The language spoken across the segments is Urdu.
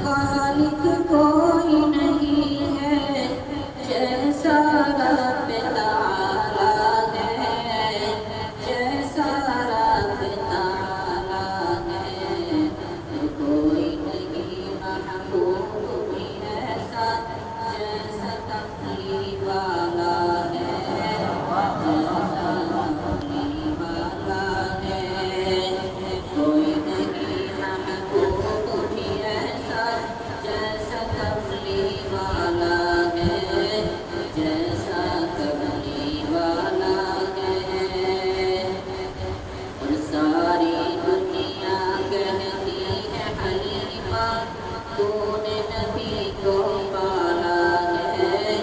خالق کوئی نہیں ہے جیسا رب تعالی ہے، جیسا رب تعالی ہے، کوئی نہیں محبوب بھی ایسا جیسا تقدیر والا ہے، جیسا تقدیر والا ہے، کوئی نہیں محبوب بھی ایسا جیسا تقدیر والا ہے، جیسا تقدیر والا ہے۔ اور ساری دنیا کہتی ہے حلیمہ تو نے نبی کو پالا ہے،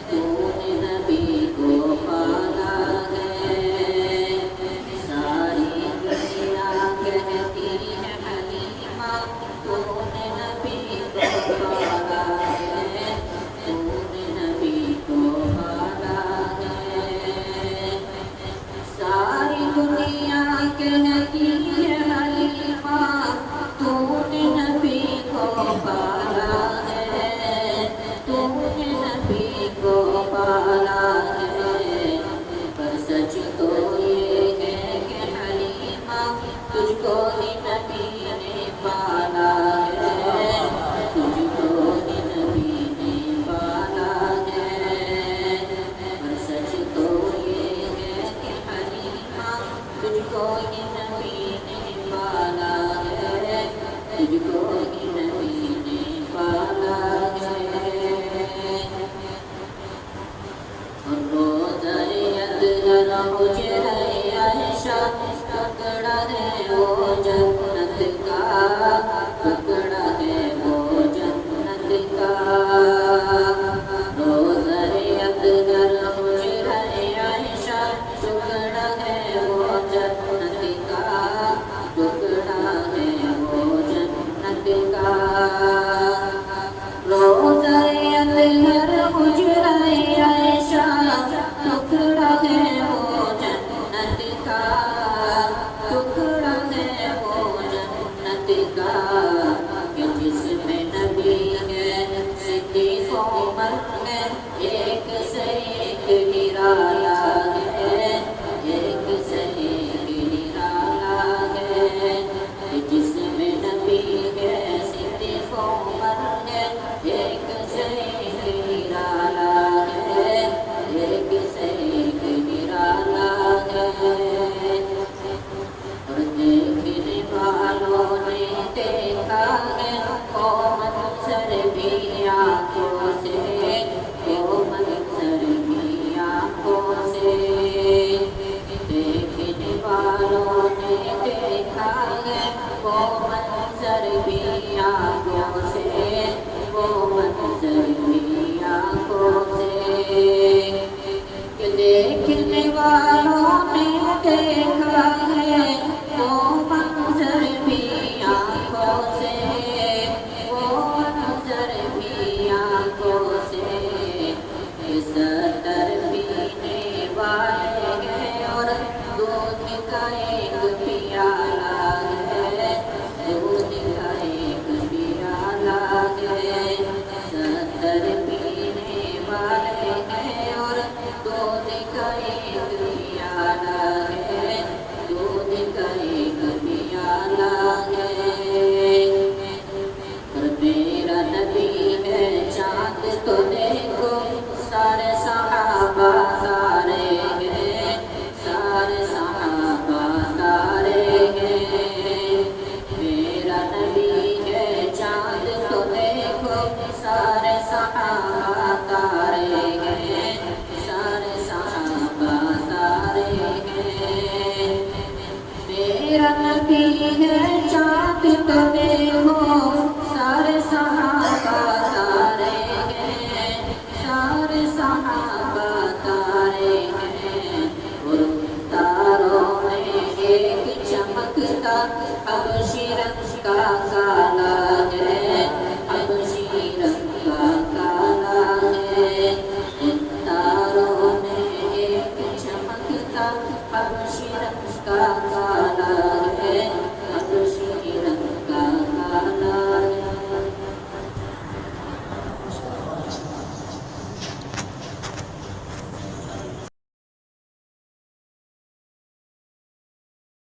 تو نے نبی کو پالا ہے۔ ساری دنیا کہتی ہے حلیمہ تو نے نبی کو پالا ہے، تو نے نبی کو پالا ہے۔ ساری دنیا کہتی ہے حلیمہ تو نے نبی کو پالا ہے، تو نے نبی کو پالا ہے۔ پر سچ تو یہ ہے کہ حلیمہ تجھ کو ہی نبی نے پالا ہے، تجھ کو ہی نبی نے پالا ہے۔ پر سچ تو یہ ہے کہ حلیمہ تجھ کو ہی نبی نے پالا ہے، تجھ کو ہی نبی نے پالا ہے۔ روزہ اطہر حجرہ عائشہ ٹکڑا ہے وہ جنت کا، ٹکڑا ہے وہ جنت کا۔ روزہ اطہر حجرہ عائشہ ٹکڑا ہے وہ جنت کا، ٹکڑا ہے وہ جنت کا۔ روزہ اطہر حجرہ عائشہ ٹکڑا ہے وہ جنت کا، ٹکڑا ہے وہ جنت کا، کہ جس میں نبی ہے صدیق عمر ہے، ایک سے ایک نرالا ہے، ایک سے ایک نرالا ہے، کہ جس میں نبی ہے صدیق عمر ہے، ایک سے ایک نرالا ہے، ایک سے ایک نرالا ہے۔ اور دیکھنے والوں نے دیکھا ہے وہ منظر بھی آنکھوں سے، وہ منظر بھی آنکھوں سے۔ دیکھنے والوں نے دیکھا ہے وہ منظر بھی آنکھوں سے، وہ منظر بھی آنکھوں سے۔ کہ دیکھنے والوں نے دیکھا ہے وہ